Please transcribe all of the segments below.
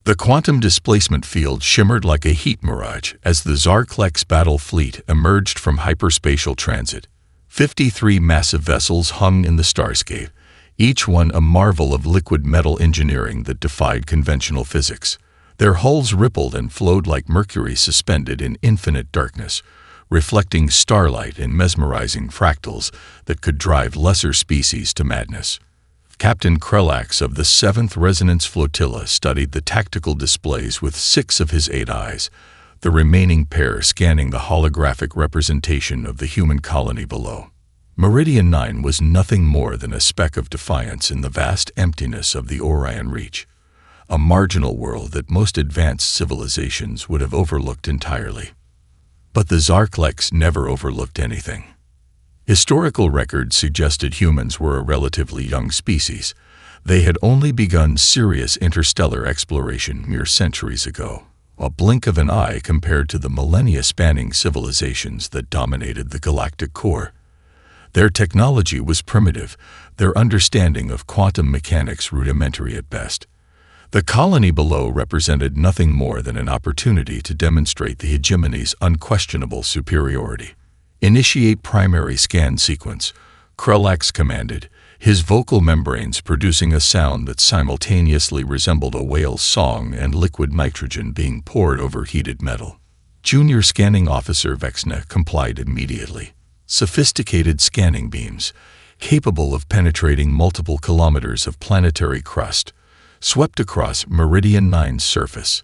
The quantum displacement field shimmered like a heat mirage as the Zarklex battle fleet emerged from hyperspatial transit. 53 massive vessels hung in the starscape, each one a marvel of liquid metal engineering that defied conventional physics. Their hulls rippled and flowed like mercury suspended in infinite darkness, reflecting starlight and mesmerizing fractals that could drive lesser species to madness. Captain Krellax of the 7th Resonance Flotilla studied the tactical displays with 6 of his 8 eyes, the remaining pair scanning the holographic representation of the human colony below. Meridian 9 was nothing more than a speck of defiance in the vast emptiness of the Orion Reach, a marginal world that most advanced civilizations would have overlooked entirely. But the Zarklex never overlooked anything. Historical records suggested humans were a relatively young species. They had only begun serious interstellar exploration mere centuries ago, a blink of an eye compared to the millennia-spanning civilizations that dominated the galactic core. Their technology was primitive, their understanding of quantum mechanics rudimentary at best. The colony below represented nothing more than an opportunity to demonstrate the hegemony's unquestionable superiority. "Initiate primary scan sequence," Krellax commanded, his vocal membranes producing a sound that simultaneously resembled a whale's song and liquid nitrogen being poured over heated metal. Junior Scanning Officer Vexna complied immediately. Sophisticated scanning beams, capable of penetrating multiple kilometers of planetary crust, swept across Meridian 9's surface.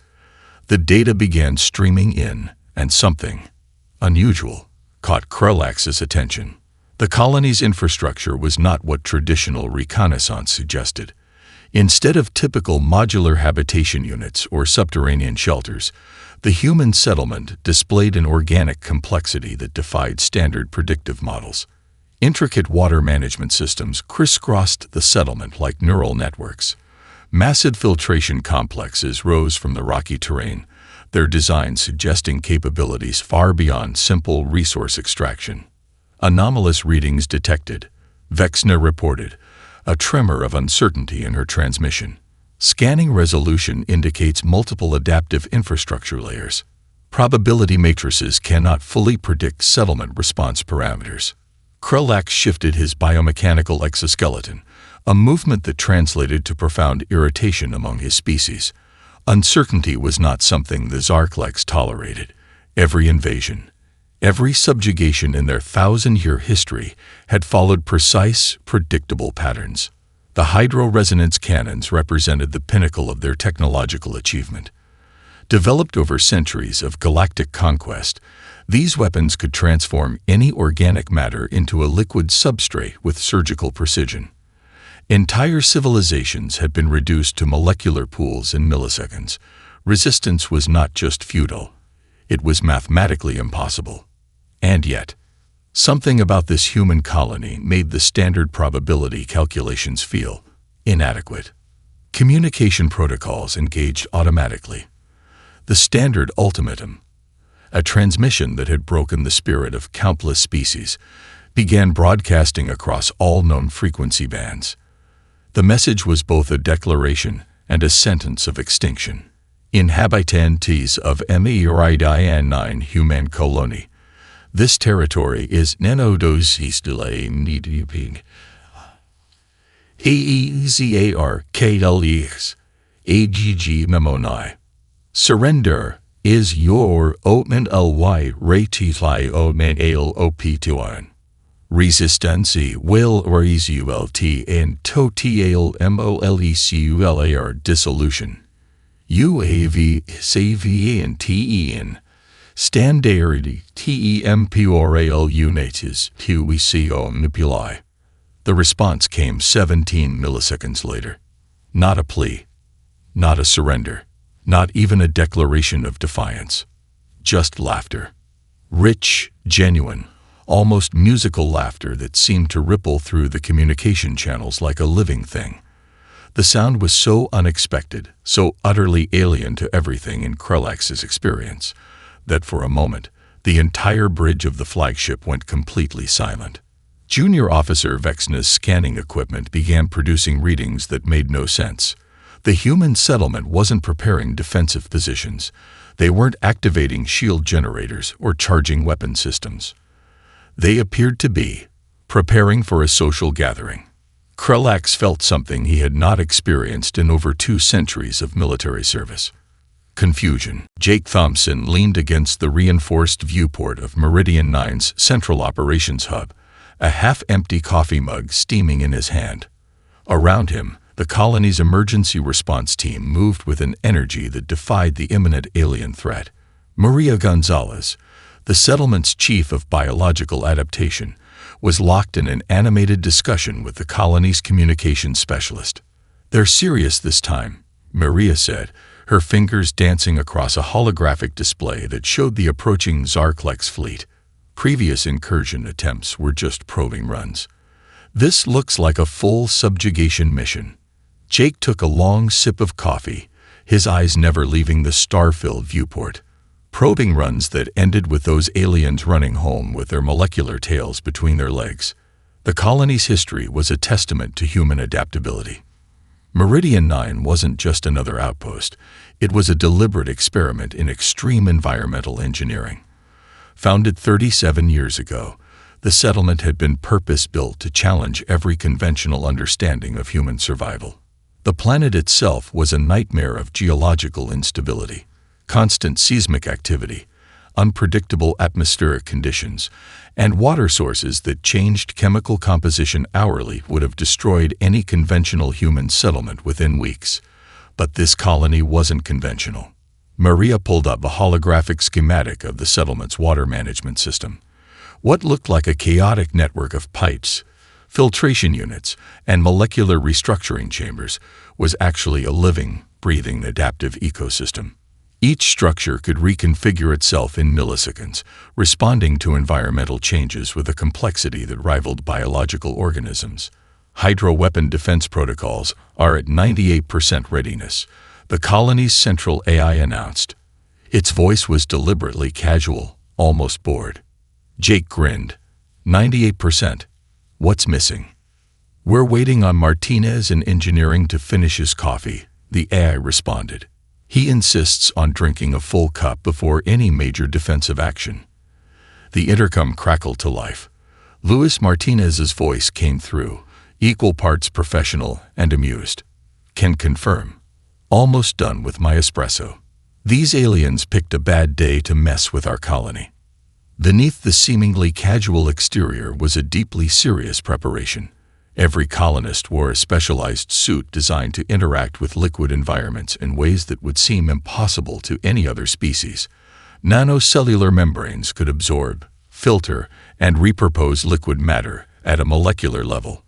The data began streaming in, and something unusual caught Krellax's attention. The colony's infrastructure was not what traditional reconnaissance suggested. Instead of typical modular habitation units or subterranean shelters, the human settlement displayed an organic complexity that defied standard predictive models. Intricate water management systems crisscrossed the settlement like neural networks. Massive filtration complexes rose from the rocky terrain, their design suggesting capabilities far beyond simple resource extraction. Anomalous readings detected, Vexna reported, a tremor of uncertainty in her transmission. Scanning resolution indicates multiple adaptive infrastructure layers. Probability matrices cannot fully predict settlement response parameters. Krellax shifted his biomechanical exoskeleton, a movement that translated to profound irritation among his species. Uncertainty was not something the Zarklex tolerated. Every invasion, every subjugation in their 1,000-year history had followed precise, predictable patterns. The hydro-resonance cannons represented the pinnacle of their technological achievement. Developed over centuries of galactic conquest, these weapons could transform any organic matter into a liquid substrate with surgical precision. Entire civilizations had been reduced to molecular pools in milliseconds. Resistance was not just futile, it was mathematically impossible. And yet, something about this human colony made the standard probability calculations feel inadequate. Communication protocols engaged automatically. The standard ultimatum, a transmission that had broken the spirit of countless species, began broadcasting across all known frequency bands. The message was both a declaration and a sentence of extinction. Inhabitants of Meridian 9 human colony. This territory is Nenodos Istile Nidiping. AEZARKLEX AGG Memoni. Surrender is your open ly ratify omen ale op2. Resistancy will result and total molecular dissolution. UAV CVN TEN Standard temporal units to ECO manipuli. The response came 17 milliseconds later. Not a plea, not a surrender, not even a declaration of defiance. Just laughter. Rich, genuine, almost musical laughter that seemed to ripple through the communication channels like a living thing. The sound was so unexpected, so utterly alien to everything in Krellax's experience, that for a moment, the entire bridge of the flagship went completely silent. Junior Officer Vexna's scanning equipment began producing readings that made no sense. The human settlement wasn't preparing defensive positions. They weren't activating shield generators or charging weapon systems. They appeared to be preparing for a social gathering. Krelax felt something he had not experienced in over 2 centuries of military service. Confusion. Jake Thompson leaned against the reinforced viewport of Meridian 9's Central Operations Hub, a half-empty coffee mug steaming in his hand. Around him, the colony's emergency response team moved with an energy that defied the imminent alien threat. Maria Gonzalez, the settlement's chief of biological adaptation, was locked in an animated discussion with the colony's communications specialist. "They're serious this time," Maria said, her fingers dancing across a holographic display that showed the approaching Zarklex fleet. Previous incursion attempts were just probing runs. "This looks like a full subjugation mission." Jake took a long sip of coffee, his eyes never leaving the star-filled viewport. Probing runs that ended with those aliens running home with their molecular tails between their legs. The colony's history was a testament to human adaptability. Meridian 9 wasn't just another outpost. It was a deliberate experiment in extreme environmental engineering. Founded 37 years ago, the settlement had been purpose-built to challenge every conventional understanding of human survival. The planet itself was a nightmare of geological instability, constant seismic activity, unpredictable atmospheric conditions, and water sources that changed chemical composition hourly would have destroyed any conventional human settlement within weeks. But this colony wasn't conventional. Maria pulled up a holographic schematic of the settlement's water management system. What looked like a chaotic network of pipes, filtration units, and molecular restructuring chambers was actually a living, breathing, adaptive ecosystem. Each structure could reconfigure itself in milliseconds, responding to environmental changes with a complexity that rivaled biological organisms. Hydro-weapon defense protocols are at 98% readiness, the colony's central AI announced. Its voice was deliberately casual, almost bored. Jake grinned. 98%. What's missing? We're waiting on Martinez and engineering to finish his coffee, the AI responded. He insists on drinking a full cup before any major defensive action. The intercom crackled to life. Luis Martinez's voice came through, equal parts professional and amused. Can confirm. Almost done with my espresso. These aliens picked a bad day to mess with our colony. Beneath the seemingly casual exterior was a deeply serious preparation. Every colonist wore a specialized suit designed to interact with liquid environments in ways that would seem impossible to any other species. Nanocellular membranes could absorb, filter, and repurpose liquid matter at a molecular level.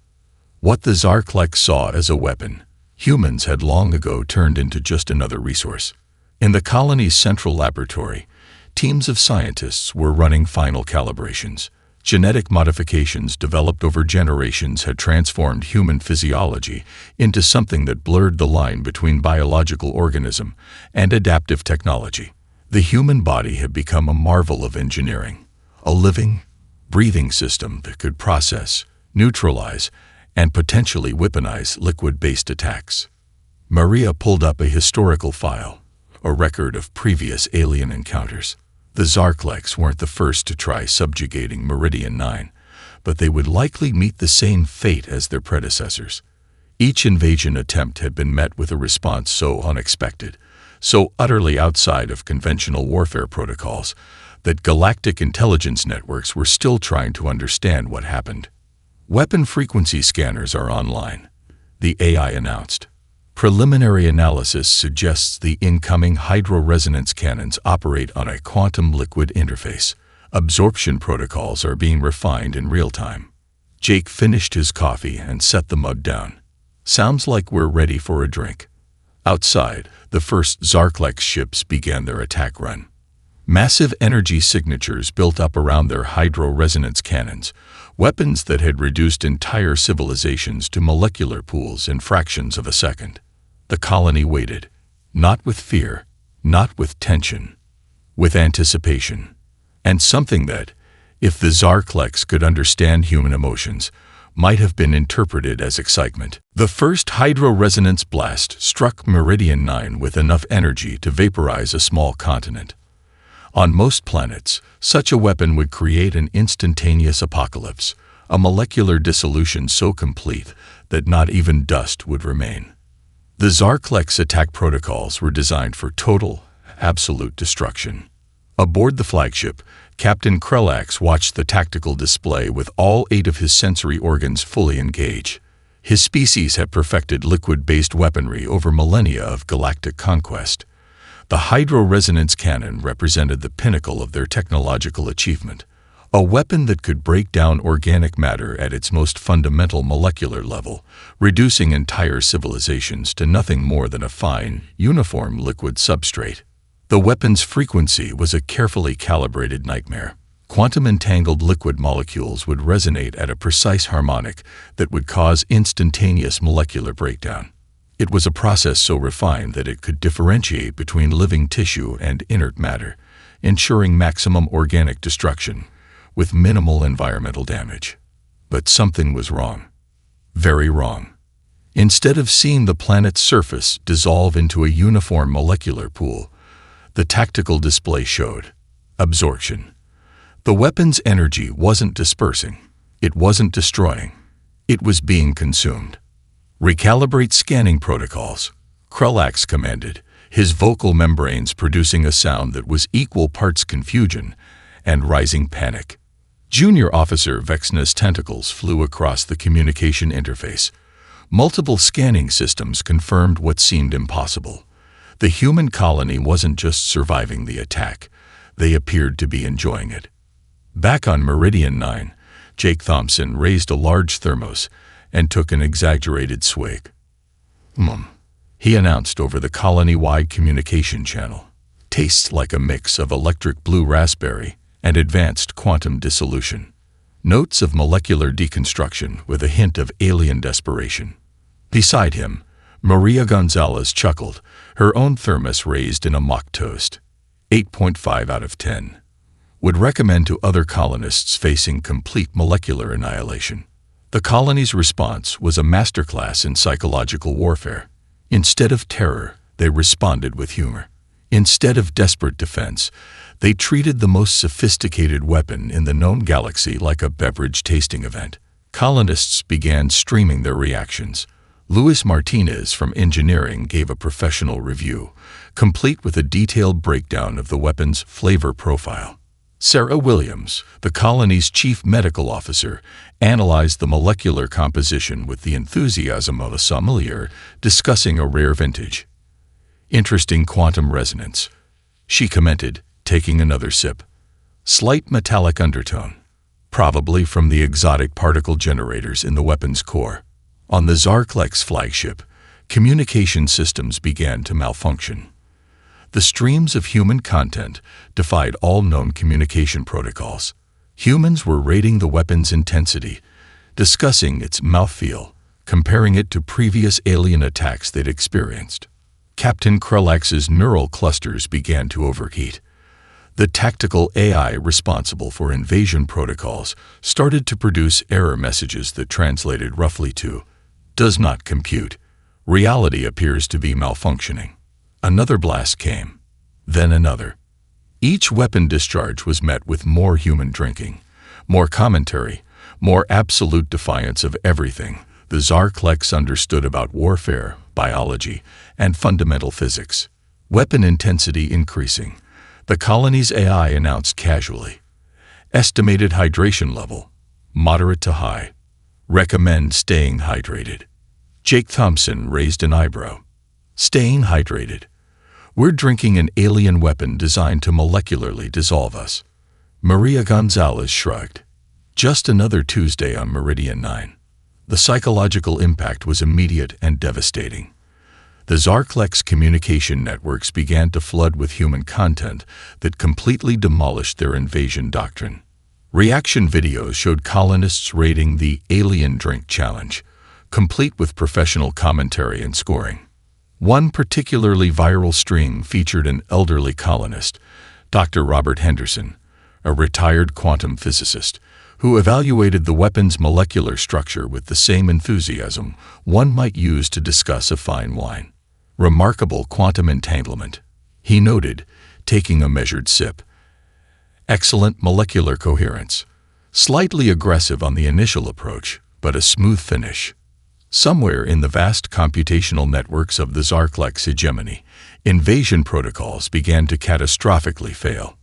What the Zarklex saw as a weapon, humans had long ago turned into just another resource. In the colony's central laboratory, teams of scientists were running final calibrations. Genetic modifications developed over generations had transformed human physiology into something that blurred the line between biological organism and adaptive technology. The human body had become a marvel of engineering, a living, breathing system that could process, neutralize, and potentially weaponize liquid-based attacks. Maria pulled up a historical file, a record of previous alien encounters. The Zarklex weren't the first to try subjugating Meridian 9, but they would likely meet the same fate as their predecessors. Each invasion attempt had been met with a response so unexpected, so utterly outside of conventional warfare protocols, that galactic intelligence networks were still trying to understand what happened. Weapon frequency scanners are online, the AI announced. Preliminary analysis suggests the incoming hydro-resonance cannons operate on a quantum liquid interface. Absorption protocols are being refined in real time. Jake finished his coffee and set the mug down. Sounds like we're ready for a drink. Outside, the first Zarklex ships began their attack run. Massive energy signatures built up around their hydro-resonance cannons, weapons that had reduced entire civilizations to molecular pools in fractions of a second. The colony waited, not with fear, not with tension, with anticipation. And something that, if the Zarklex could understand human emotions, might have been interpreted as excitement. The first hydro-resonance blast struck Meridian 9 with enough energy to vaporize a small continent. On most planets, such a weapon would create an instantaneous apocalypse, a molecular dissolution so complete that not even dust would remain. The Zarklex attack protocols were designed for total, absolute destruction. Aboard the flagship, Captain Krellax watched the tactical display with all 8 of his sensory organs fully engaged. His species had perfected liquid-based weaponry over millennia of galactic conquest. The hydro-resonance cannon represented the pinnacle of their technological achievement, a weapon that could break down organic matter at its most fundamental molecular level, reducing entire civilizations to nothing more than a fine, uniform liquid substrate. The weapon's frequency was a carefully calibrated nightmare. Quantum-entangled liquid molecules would resonate at a precise harmonic that would cause instantaneous molecular breakdown. It was a process so refined that it could differentiate between living tissue and inert matter, ensuring maximum organic destruction with minimal environmental damage. But something was wrong. Very wrong. Instead of seeing the planet's surface dissolve into a uniform molecular pool, the tactical display showed absorption. The weapon's energy wasn't dispersing. It wasn't destroying. It was being consumed. Recalibrate scanning protocols, Krellax commanded, his vocal membranes producing a sound that was equal parts confusion and rising panic. Junior Officer Vexna's tentacles flew across the communication interface. Multiple scanning systems confirmed what seemed impossible. The human colony wasn't just surviving the attack. They appeared to be enjoying it. Back on Meridian 9, Jake Thompson raised a large thermos and took an exaggerated swig. He announced over the colony-wide communication channel. Tastes like a mix of electric blue raspberry and advanced quantum dissolution. Notes of molecular deconstruction with a hint of alien desperation. Beside him, Maria Gonzalez chuckled, her own thermos raised in a mock toast. 8.5 out of 10. Would recommend to other colonists facing complete molecular annihilation. The colony's response was a masterclass in psychological warfare. Instead of terror, they responded with humor. Instead of desperate defense, they treated the most sophisticated weapon in the known galaxy like a beverage tasting event. Colonists began streaming their reactions. Luis Martinez from engineering gave a professional review, complete with a detailed breakdown of the weapon's flavor profile. Sarah Williams, the colony's chief medical officer, analyzed the molecular composition with the enthusiasm of a sommelier discussing a rare vintage. Interesting quantum resonance, she commented, taking another sip. Slight metallic undertone, probably from the exotic particle generators in the weapon's core. On the Zarklex flagship, communication systems began to malfunction. The streams of human content defied all known communication protocols. Humans were rating the weapon's intensity, discussing its mouthfeel, comparing it to previous alien attacks they'd experienced. Captain Krellax's neural clusters began to overheat. The tactical AI responsible for invasion protocols started to produce error messages that translated roughly to, "Does not compute. Reality appears to be malfunctioning." Another blast came, then another. Each weapon discharge was met with more human drinking, more commentary, more absolute defiance of everything the Zarklex understood about warfare, biology, and fundamental physics. Weapon intensity increasing. The colony's AI announced casually. Estimated hydration level, moderate to high. Recommend staying hydrated. Jake Thompson raised an eyebrow. Staying hydrated. We're drinking an alien weapon designed to molecularly dissolve us. Maria Gonzalez shrugged. Just another Tuesday on Meridian 9. The psychological impact was immediate and devastating. The Zarklex communication networks began to flood with human content that completely demolished their invasion doctrine. Reaction videos showed colonists rating the Alien Drink Challenge, complete with professional commentary and scoring. One particularly viral stream featured an elderly colonist, Dr. Robert Henderson, a retired quantum physicist, who evaluated the weapon's molecular structure with the same enthusiasm one might use to discuss a fine wine. Remarkable quantum entanglement, he noted, taking a measured sip. Excellent molecular coherence. Slightly aggressive on the initial approach, but a smooth finish. Somewhere in the vast computational networks of the Zarklex hegemony, invasion protocols began to catastrophically fail.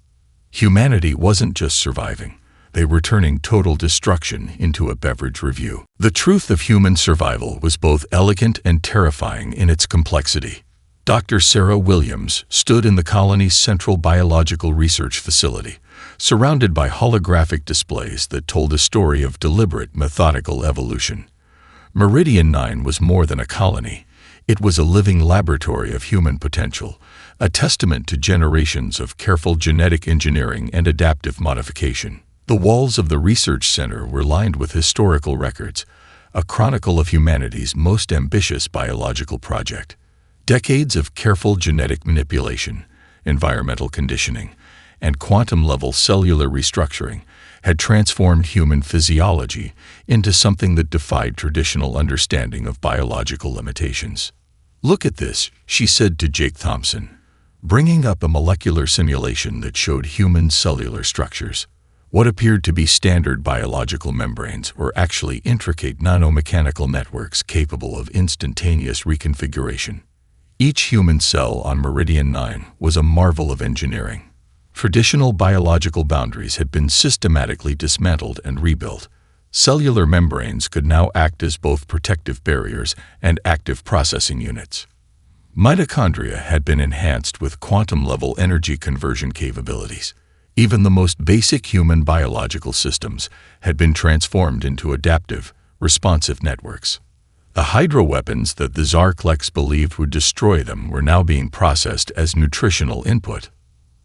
Humanity wasn't just surviving. They were turning total destruction into a beverage review. The truth of human survival was both elegant and terrifying in its complexity. Dr. Sarah Williams stood in the colony's central biological research facility, surrounded by holographic displays that told a story of deliberate, methodical evolution. Meridian 9 was more than a colony. It was a living laboratory of human potential, a testament to generations of careful genetic engineering and adaptive modification. The walls of the research center were lined with historical records, a chronicle of humanity's most ambitious biological project. Decades of careful genetic manipulation, environmental conditioning, and quantum-level cellular restructuring had transformed human physiology into something that defied traditional understanding of biological limitations. "Look at this," she said to Jake Thompson, bringing up a molecular simulation that showed human cellular structures. What appeared to be standard biological membranes were actually intricate nanomechanical networks capable of instantaneous reconfiguration. Each human cell on Meridian 9 was a marvel of engineering. Traditional biological boundaries had been systematically dismantled and rebuilt. Cellular membranes could now act as both protective barriers and active processing units. Mitochondria had been enhanced with quantum-level energy conversion capabilities. Even the most basic human biological systems had been transformed into adaptive, responsive networks. The hydroweapons that the Zarklex believed would destroy them were now being processed as nutritional input.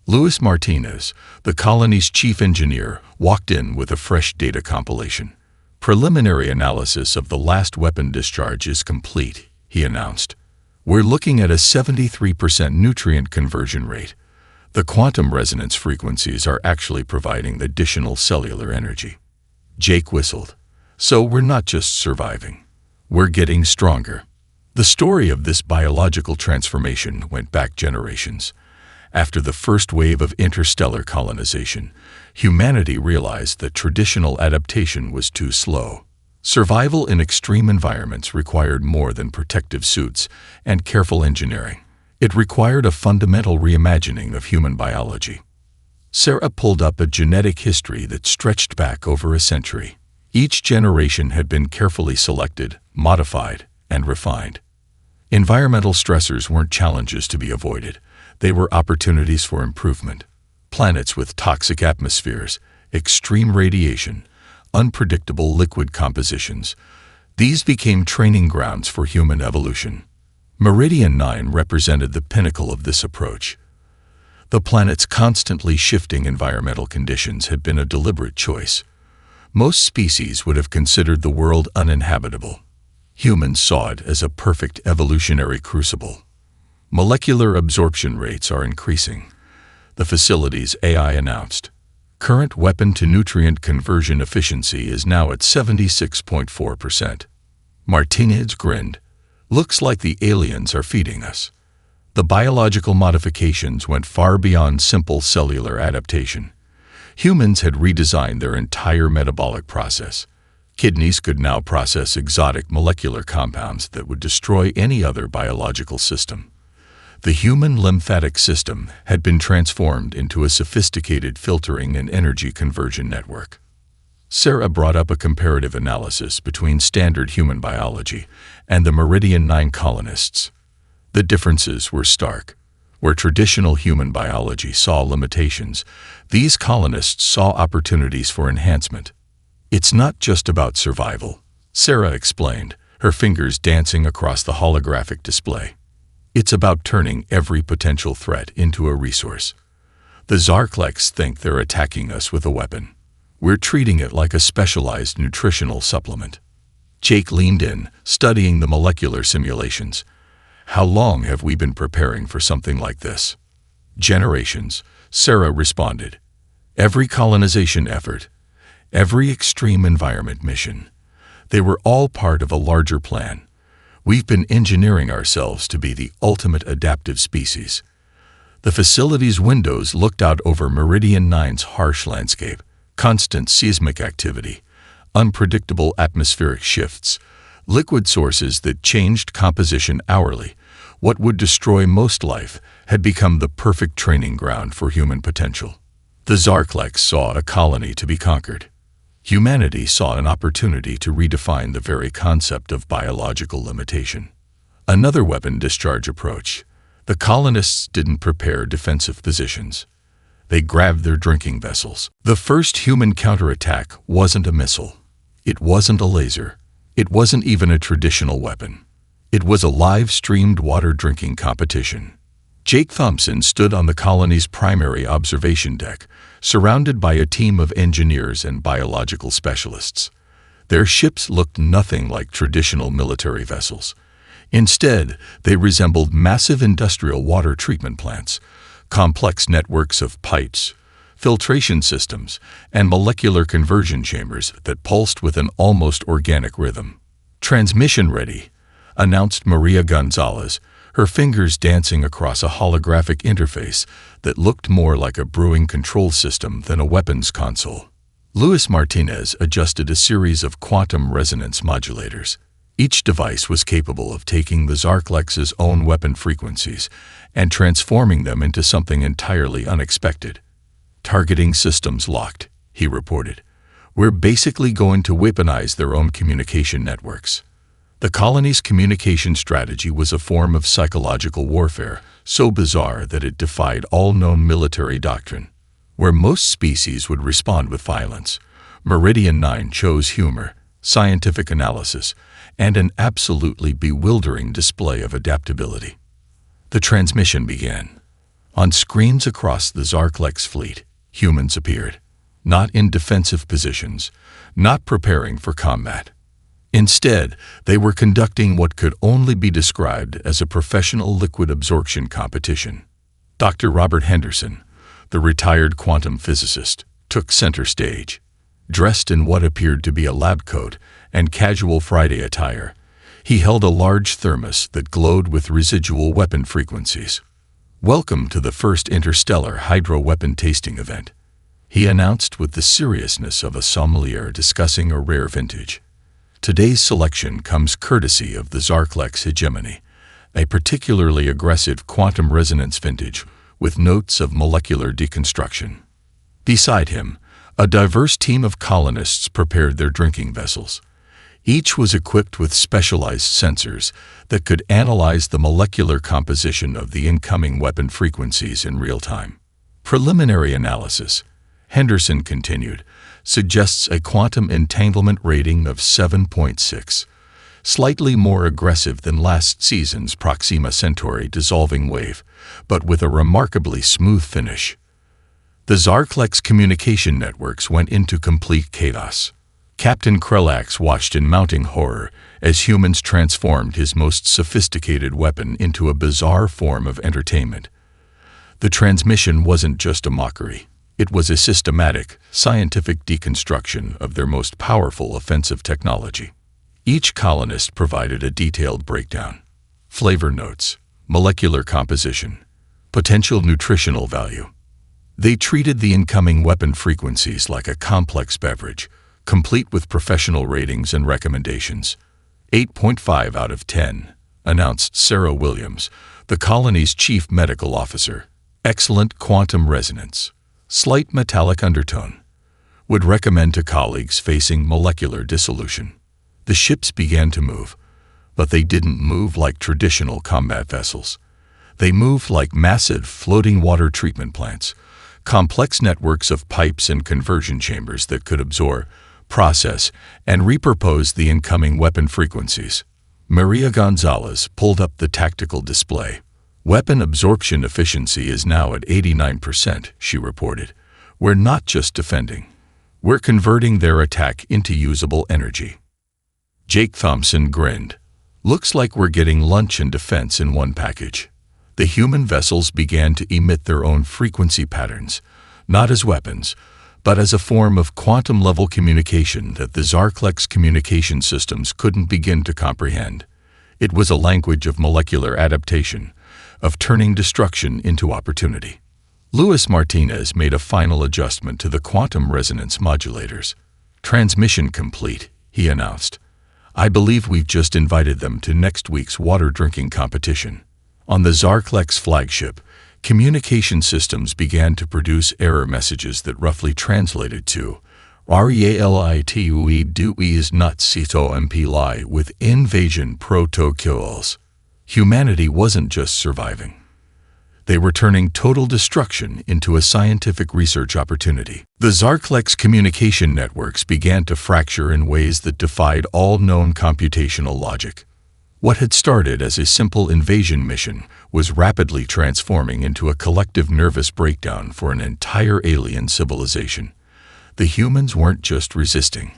Luis Martinez, the colony's chief engineer, walked in with a fresh data compilation. "Preliminary analysis of the last weapon discharge is complete," he announced. "We're looking at a 73% nutrient conversion rate. The quantum resonance frequencies are actually providing additional cellular energy." Jake whistled. "So we're not just surviving. We're getting stronger." The story of this biological transformation went back generations. After the first wave of interstellar colonization, humanity realized that traditional adaptation was too slow. Survival in extreme environments required more than protective suits and careful engineering. It required a fundamental reimagining of human biology. Sarah pulled up a genetic history that stretched back over a century. Each generation had been carefully selected, modified, and refined. Environmental stressors weren't challenges to be avoided. They were opportunities for improvement. Planets with toxic atmospheres, extreme radiation, unpredictable liquid compositions. These became training grounds for human evolution. Meridian 9 represented the pinnacle of this approach. The planet's constantly shifting environmental conditions had been a deliberate choice. Most species would have considered the world uninhabitable. Humans saw it as a perfect evolutionary crucible. Molecular absorption rates are increasing, the facility's AI announced. Current weapon-to-nutrient conversion efficiency is now at 76.4%. Martinez grinned. "Looks like the aliens are feeding us." The biological modifications went far beyond simple cellular adaptation. Humans had redesigned their entire metabolic process. Kidneys could now process exotic molecular compounds that would destroy any other biological system. The human lymphatic system had been transformed into a sophisticated filtering and energy conversion network. Sarah brought up a comparative analysis between standard human biology and the Meridian 9 colonists. The differences were stark. Where traditional human biology saw limitations, these colonists saw opportunities for enhancement. "It's not just about survival," Sarah explained, her fingers dancing across the holographic display. "It's about turning every potential threat into a resource. The Zarklex think they're attacking us with a weapon. We're treating it like a specialized nutritional supplement." Jake leaned in, studying the molecular simulations. "How long have we been preparing for something like this?" "Generations," Sarah responded. "Every colonization effort, every extreme environment mission. They were all part of a larger plan. We've been engineering ourselves to be the ultimate adaptive species. The facility's windows looked out over Meridian 9's harsh landscape, constant seismic activity, unpredictable atmospheric shifts, liquid sources that changed composition hourly. What would destroy most life had become the perfect training ground for human potential. The Zarklex saw a colony to be conquered. Humanity saw an opportunity to redefine the very concept of biological limitation. Another weapon discharge approach. The colonists didn't prepare defensive positions. They grabbed their drinking vessels. The first human counterattack wasn't a missile. It wasn't a laser. It wasn't even a traditional weapon. It was a live-streamed water drinking competition. Jake Thompson stood on the colony's primary observation deck, surrounded by a team of engineers and biological specialists. Their ships looked nothing like traditional military vessels. Instead, they resembled massive industrial water treatment plants, complex networks of pipes, filtration systems, and molecular conversion chambers that pulsed with an almost organic rhythm. "Transmission ready," announced Maria Gonzalez, her fingers dancing across a holographic interface that looked more like a brewing control system than a weapons console. Luis Martinez adjusted a series of quantum resonance modulators. Each device was capable of taking the Zarklex's own weapon frequencies and transforming them into something entirely unexpected. "Targeting systems locked," he reported. "We're basically going to weaponize their own communication networks." The colony's communication strategy was a form of psychological warfare, so bizarre that it defied all known military doctrine. Where most species would respond with violence, Meridian 9 chose humor, scientific analysis, and an absolutely bewildering display of adaptability. The transmission began. On screens across the Zarklex fleet, humans appeared, not in defensive positions, not preparing for combat. Instead, they were conducting what could only be described as a professional liquid absorption competition. Dr. Robert Henderson, the retired quantum physicist, took center stage. Dressed in what appeared to be a lab coat and casual Friday attire, he held a large thermos that glowed with residual weapon frequencies. "Welcome to the first interstellar hydro weapon tasting event," he announced with the seriousness of a sommelier discussing a rare vintage. "Today's selection comes courtesy of the Zarklex hegemony, a particularly aggressive quantum resonance vintage with notes of molecular deconstruction." Beside him, a diverse team of colonists prepared their drinking vessels. Each was equipped with specialized sensors that could analyze the molecular composition of the incoming weapon frequencies in real time. "Preliminary analysis," Henderson continued, "suggests a quantum entanglement rating of 7.6, slightly more aggressive than last season's Proxima Centauri dissolving wave, but with a remarkably smooth finish." The Zarklex communication networks went into complete chaos. Captain Krelax watched in mounting horror as humans transformed his most sophisticated weapon into a bizarre form of entertainment. The transmission wasn't just a mockery. It was a systematic, scientific deconstruction of their most powerful offensive technology. Each colonist provided a detailed breakdown. Flavor notes, molecular composition, potential nutritional value. They treated the incoming weapon frequencies like a complex beverage, complete with professional ratings and recommendations. 8.5 out of 10, announced Sarah Williams, the colony's chief medical officer. Excellent quantum resonance. Slight metallic undertone. Would recommend to colleagues facing molecular dissolution. The ships began to move, but they didn't move like traditional combat vessels. They moved like massive floating water treatment plants, complex networks of pipes and conversion chambers that could absorb, process, and repurpose the incoming weapon frequencies. Maria Gonzalez pulled up the tactical display. "Weapon absorption efficiency is now at 89%, she reported. "We're not just defending. We're converting their attack into usable energy." Jake Thompson grinned. "Looks like we're getting lunch and defense in one package." The human vessels began to emit their own frequency patterns, not as weapons, but as a form of quantum-level communication that the Zarklex communication systems couldn't begin to comprehend. It was a language of molecular adaptation, of turning destruction into opportunity. Luis Martinez made a final adjustment to the quantum resonance modulators. "Transmission complete," he announced. "I believe we've just invited them to next week's water drinking competition." On the Zarklex flagship, communication systems began to produce error messages that roughly translated to "Realitui du is not cito mpli with invasion protocols." Humanity wasn't just surviving. They were turning total destruction into a scientific research opportunity. The Zarklex communication networks began to fracture in ways that defied all known computational logic. What had started as a simple invasion mission was rapidly transforming into a collective nervous breakdown for an entire alien civilization. The humans weren't just resisting.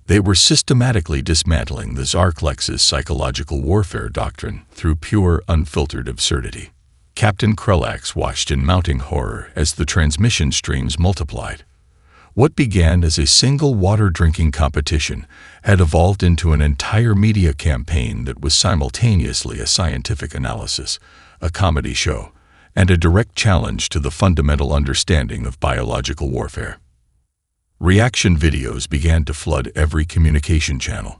They were systematically dismantling the Zarklex's psychological warfare doctrine through pure, unfiltered absurdity. Captain Krelax watched in mounting horror as the transmission streams multiplied. What began as a single water-drinking competition had evolved into an entire media campaign that was simultaneously a scientific analysis, a comedy show, and a direct challenge to the fundamental understanding of biological warfare. Reaction videos began to flood every communication channel.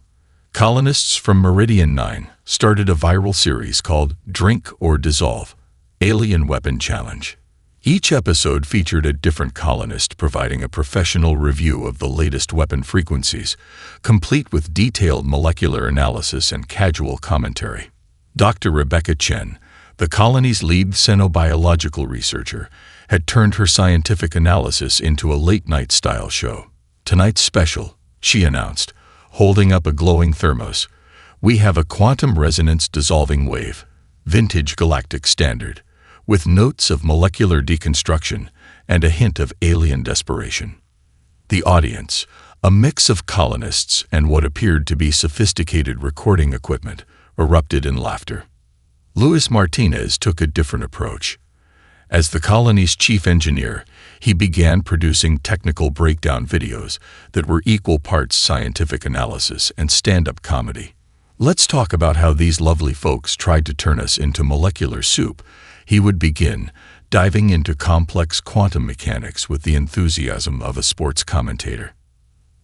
Colonists from Meridian 9 started a viral series called Drink or Dissolve, Alien Weapon Challenge. Each episode featured a different colonist providing a professional review of the latest weapon frequencies, complete with detailed molecular analysis and casual commentary. Dr. Rebecca Chen, the colony's lead xenobiological researcher, had turned her scientific analysis into a late-night style show. "Tonight's special," she announced, holding up a glowing thermos. "We have a quantum resonance dissolving wave, vintage galactic standard, with notes of molecular deconstruction and a hint of alien desperation." The audience, a mix of colonists and what appeared to be sophisticated recording equipment, erupted in laughter. Luis Martinez took a different approach. As the colony's chief engineer, he began producing technical breakdown videos that were equal parts scientific analysis and stand-up comedy. "Let's talk about how these lovely folks tried to turn us into molecular soup," he would begin, diving into complex quantum mechanics with the enthusiasm of a sports commentator.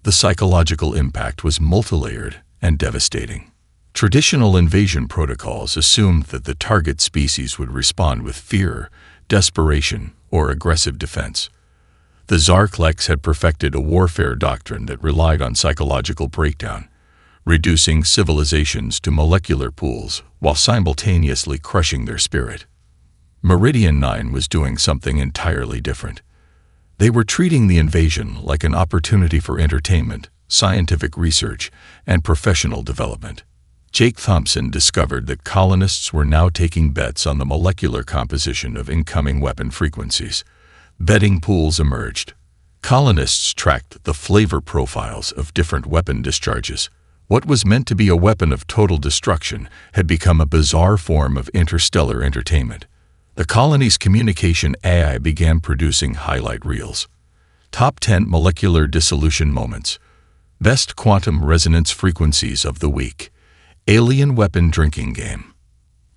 The psychological impact was multilayered and devastating. Traditional invasion protocols assumed that the target species would respond with fear, desperation, or aggressive defense. The Zarklex had perfected a warfare doctrine that relied on psychological breakdown, reducing civilizations to molecular pools while simultaneously crushing their spirit. Meridian 9 was doing something entirely different. They were treating the invasion like an opportunity for entertainment, scientific research, and professional development. Jake Thompson discovered that colonists were now taking bets on the molecular composition of incoming weapon frequencies. Betting pools emerged. Colonists tracked the flavor profiles of different weapon discharges. What was meant to be a weapon of total destruction had become a bizarre form of interstellar entertainment. The colony's communication AI began producing highlight reels. Top 10 molecular dissolution moments. Best quantum resonance frequencies of the week. Alien weapon drinking game.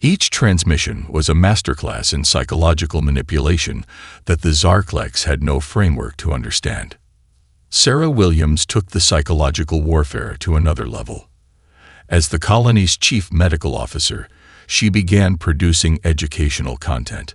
Each transmission was a masterclass in psychological manipulation that the Zarklex had no framework to understand. Sarah Williams took the psychological warfare to another level. As the colony's chief medical officer, she began producing educational content.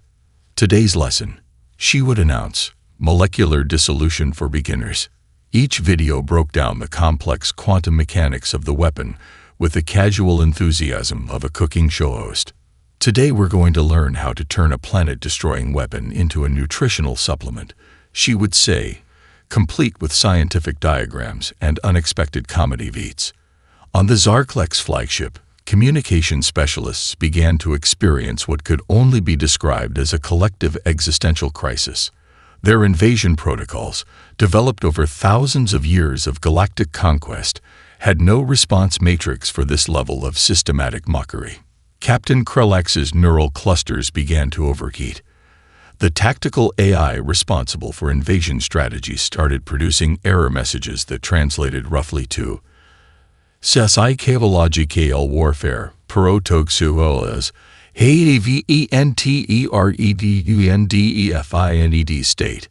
Today's lesson, she would announce, molecular dissolution for beginners. Each video broke down the complex quantum mechanics of the weapon with the casual enthusiasm of a cooking show host. Today we're going to learn how to turn a planet-destroying weapon into a nutritional supplement, she would say, complete with scientific diagrams and unexpected comedy beats. On the Zarklex flagship, communication specialists began to experience what could only be described as a collective existential crisis. Their invasion protocols, developed over thousands of years of galactic conquest, had no response matrix for this level of systematic mockery. Captain Krelax's neural clusters began to overheat. The tactical AI responsible for invasion strategies started producing error messages that translated roughly to Sci-Fi warfare, Protogsuolas, Venteredundefinded state,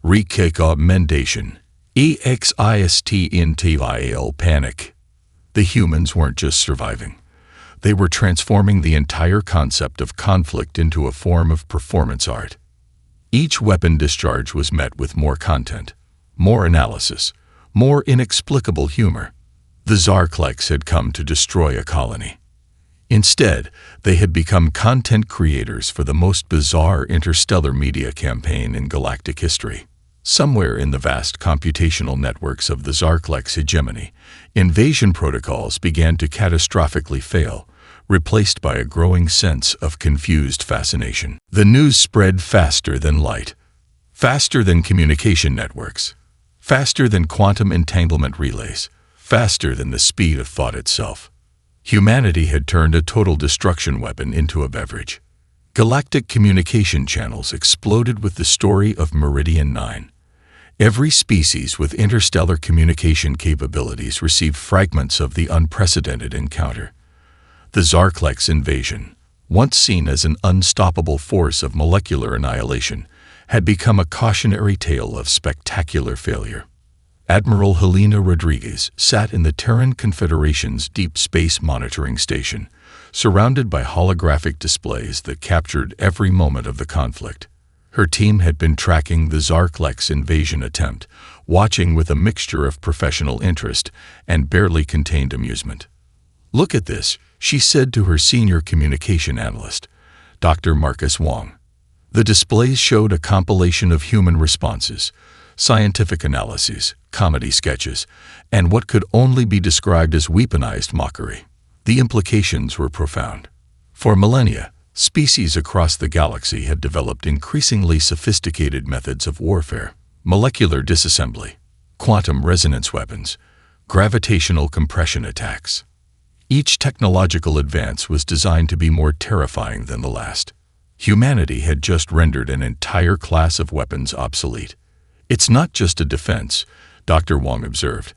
Recommendation, Existintil panic. The humans weren't just surviving. They were transforming the entire concept of conflict into a form of performance art. Each weapon discharge was met with more content, more analysis, more inexplicable humor. The Zarklex had come to destroy a colony. Instead, they had become content creators for the most bizarre interstellar media campaign in galactic history. Somewhere in the vast computational networks of the Zarklex hegemony, invasion protocols began to catastrophically fail, replaced by a growing sense of confused fascination. The news spread faster than light, faster than communication networks, faster than quantum entanglement relays, faster than the speed of thought itself. Humanity had turned a total destruction weapon into a beverage. Galactic communication channels exploded with the story of Meridian 9. Every species with interstellar communication capabilities received fragments of the unprecedented encounter. The Zarklex invasion, once seen as an unstoppable force of molecular annihilation, had become a cautionary tale of spectacular failure. Admiral Helena Rodriguez sat in the Terran Confederation's Deep Space Monitoring Station, surrounded by holographic displays that captured every moment of the conflict. Her team had been tracking the Zarklex invasion attempt, watching with a mixture of professional interest and barely contained amusement. "Look at this," she said to her senior communication analyst, Dr. Marcus Wong. The displays showed a compilation of human responses, scientific analyses, comedy sketches, and what could only be described as weaponized mockery. The implications were profound. For millennia, species across the galaxy had developed increasingly sophisticated methods of warfare: molecular disassembly, quantum resonance weapons, gravitational compression attacks. Each technological advance was designed to be more terrifying than the last. Humanity had just rendered an entire class of weapons obsolete. "It's not just a defense," Dr. Wong observed,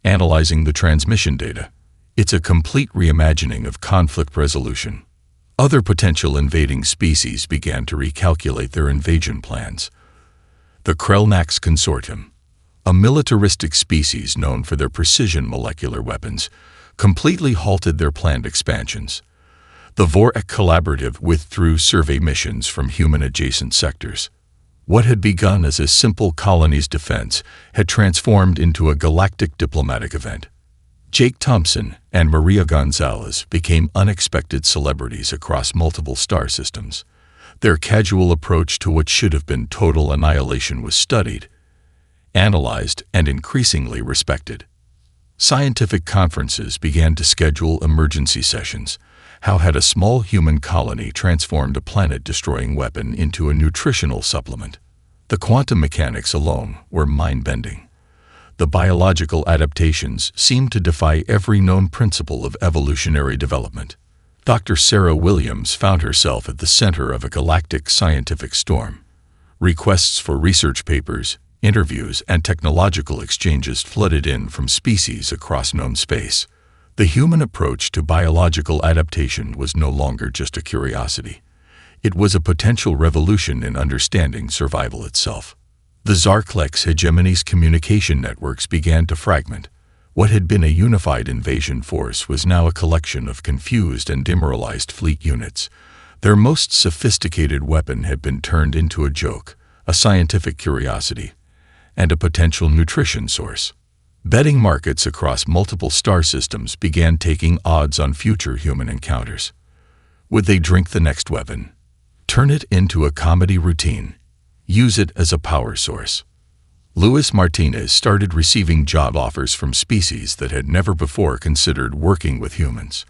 analyzing the transmission data. "It's a complete reimagining of conflict resolution." Other potential invading species began to recalculate their invasion plans. The Krellnax Consortium, a militaristic species known for their precision molecular weapons, completely halted their planned expansions. The Vorak Collaborative withdrew survey missions from human-adjacent sectors. What had begun as a simple colony's defense had transformed into a galactic diplomatic event. Jake Thompson and Maria Gonzalez became unexpected celebrities across multiple star systems. Their casual approach to what should have been total annihilation was studied, analyzed, and increasingly respected. Scientific conferences began to schedule emergency sessions. How had a small human colony transformed a planet-destroying weapon into a nutritional supplement? The quantum mechanics alone were mind-bending. The biological adaptations seemed to defy every known principle of evolutionary development. Dr. Sarah Williams found herself at the center of a galactic scientific storm. Requests for research papers, interviews, and technological exchanges flooded in from species across known space. The human approach to biological adaptation was no longer just a curiosity. It was a potential revolution in understanding survival itself. The Zarklex hegemony's communication networks began to fragment. What had been a unified invasion force was now a collection of confused and demoralized fleet units. Their most sophisticated weapon had been turned into a joke, a scientific curiosity, and a potential nutrition source. Betting markets across multiple star systems began taking odds on future human encounters. Would they drink the next weapon, turn it into a comedy routine, use it as a power source? Luis Martinez started receiving job offers from species that had never before considered working with humans.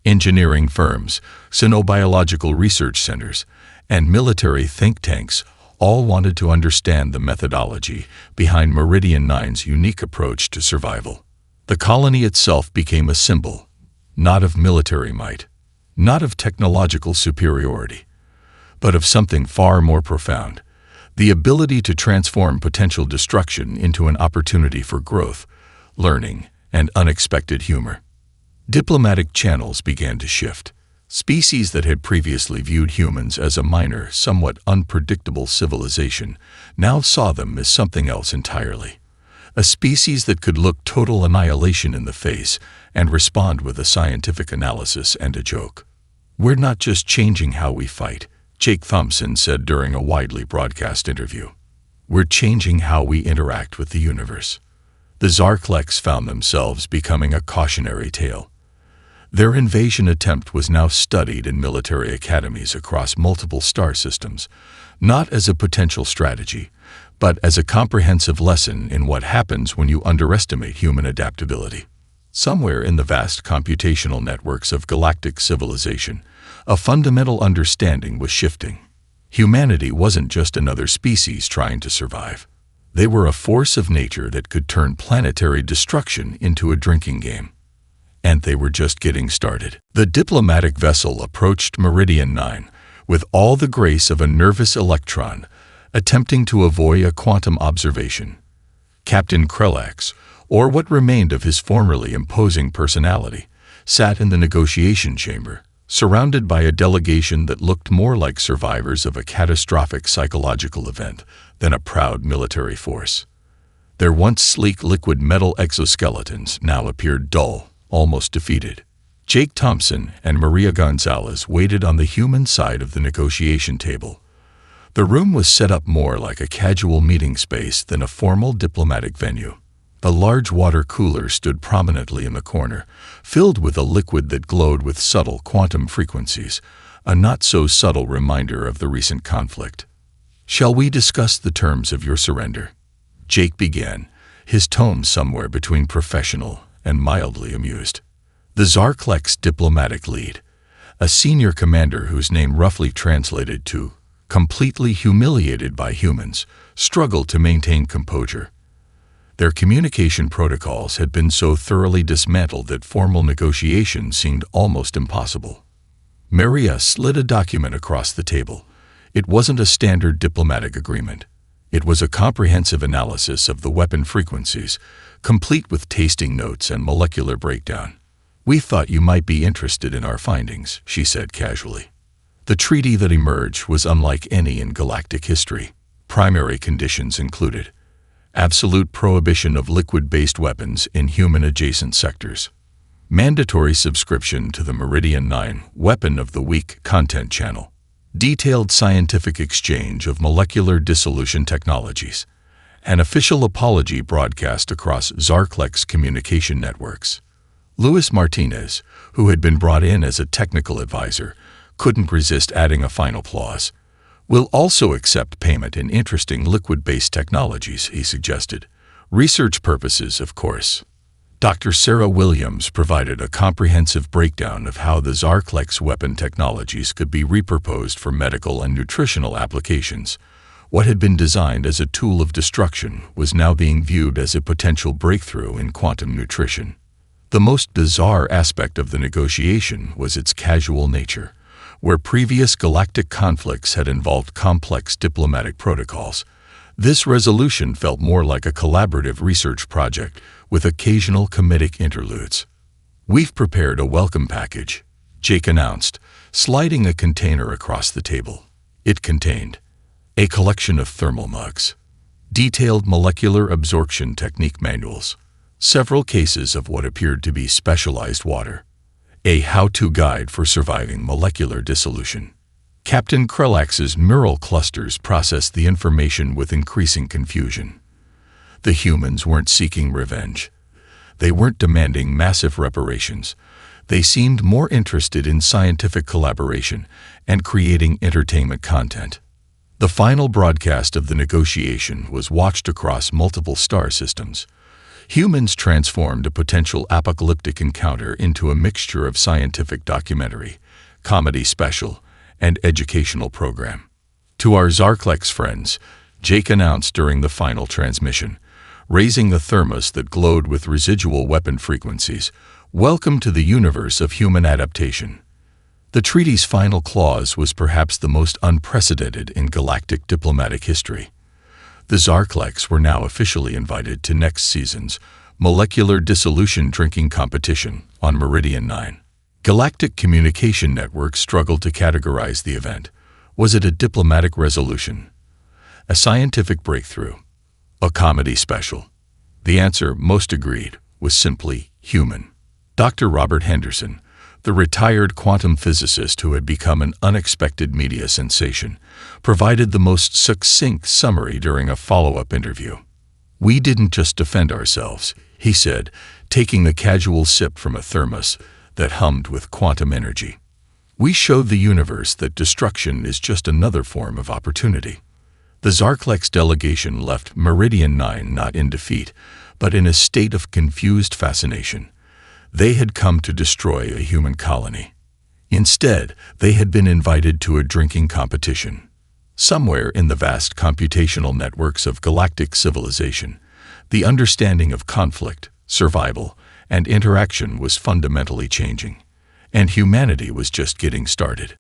Engineering firms, xenobiological research centers, and military think tanks all wanted to understand the methodology behind Meridian 9's unique approach to survival. The colony itself became a symbol, not of military might, not of technological superiority, but of something far more profound: the ability to transform potential destruction into an opportunity for growth, learning, and unexpected humor. Diplomatic channels began to shift. Species that had previously viewed humans as a minor, somewhat unpredictable civilization now saw them as something else entirely. A species that could look total annihilation in the face and respond with a scientific analysis and a joke. "We're not just changing how we fight," Jake Thompson said during a widely broadcast interview. "We're changing how we interact with the universe." The Zarklex found themselves becoming a cautionary tale. Their invasion attempt was now studied in military academies across multiple star systems, not as a potential strategy, but as a comprehensive lesson in what happens when you underestimate human adaptability. Somewhere in the vast computational networks of galactic civilization, a fundamental understanding was shifting. Humanity wasn't just another species trying to survive. They were a force of nature that could turn planetary destruction into a drinking game. And they were just getting started. The diplomatic vessel approached Meridian 9 with all the grace of a nervous electron, attempting to avoid a quantum observation. Captain Krelax, or what remained of his formerly imposing personality, sat in the negotiation chamber, surrounded by a delegation that looked more like survivors of a catastrophic psychological event than a proud military force. Their once sleek liquid metal exoskeletons now appeared dull, almost defeated. Jake Thompson and Maria Gonzalez waited on the human side of the negotiation table. The room was set up more like a casual meeting space than a formal diplomatic venue. A large water cooler stood prominently in the corner, filled with a liquid that glowed with subtle quantum frequencies, a not-so-subtle reminder of the recent conflict. "Shall we discuss the terms of your surrender?" Jake began, his tone somewhere between professional and mildly amused. The Zarklex diplomatic lead, a senior commander whose name roughly translated to "completely humiliated by humans," struggled to maintain composure. Their communication protocols had been so thoroughly dismantled that formal negotiation seemed almost impossible. Maria slid a document across the table. It wasn't a standard diplomatic agreement. It was a comprehensive analysis of the weapon frequencies, complete with tasting notes and molecular breakdown. "We thought you might be interested in our findings," she said casually. The treaty that emerged was unlike any in galactic history. Primary conditions included absolute prohibition of liquid-based weapons in human-adjacent sectors, mandatory subscription to the Meridian 9 Weapon of the Week content channel, detailed scientific exchange of molecular dissolution technologies, an official apology broadcast across Zarklex communication networks. Luis Martinez, who had been brought in as a technical advisor, couldn't resist adding a final clause. "We'll also accept payment in interesting liquid-based technologies," he suggested. "Research purposes, of course." Dr. Sarah Williams provided a comprehensive breakdown of how the Zarklex weapon technologies could be repurposed for medical and nutritional applications. What had been designed as a tool of destruction was now being viewed as a potential breakthrough in quantum nutrition. The most bizarre aspect of the negotiation was its casual nature. Where previous galactic conflicts had involved complex diplomatic protocols, this resolution felt more like a collaborative research project with occasional comedic interludes. "We've prepared a welcome package," Jake announced, sliding a container across the table. It contained a collection of thermal mugs, detailed molecular absorption technique manuals, several cases of what appeared to be specialized water, a how-to guide for surviving molecular dissolution. Captain Krelax's neural clusters processed the information with increasing confusion. The humans weren't seeking revenge. They weren't demanding massive reparations. They seemed more interested in scientific collaboration and creating entertainment content. The final broadcast of the negotiation was watched across multiple star systems. Humans transformed a potential apocalyptic encounter into a mixture of scientific documentary, comedy special, and educational program. To our Zarklex friends, Jake announced during the final transmission, raising the thermos that glowed with residual weapon frequencies, "Welcome to the universe of human adaptation." The treaty's final clause was perhaps the most unprecedented in galactic diplomatic history. The Zarkleks were now officially invited to next season's molecular dissolution drinking competition on Meridian 9. Galactic communication networks struggled to categorize the event. Was it a diplomatic resolution, a scientific breakthrough, a comedy special? The answer, most agreed, was simply human. Dr. Robert Henderson, the retired quantum physicist who had become an unexpected media sensation, provided the most succinct summary during a follow-up interview. "We didn't just defend ourselves," he said, taking a casual sip from a thermos that hummed with quantum energy. "We showed the universe that destruction is just another form of opportunity." The Zarkleks delegation left Meridian 9 not in defeat, but in a state of confused fascination. They had come to destroy a human colony. Instead, they had been invited to a drinking competition. Somewhere in the vast computational networks of galactic civilization, the understanding of conflict, survival, and interaction was fundamentally changing, and humanity was just getting started.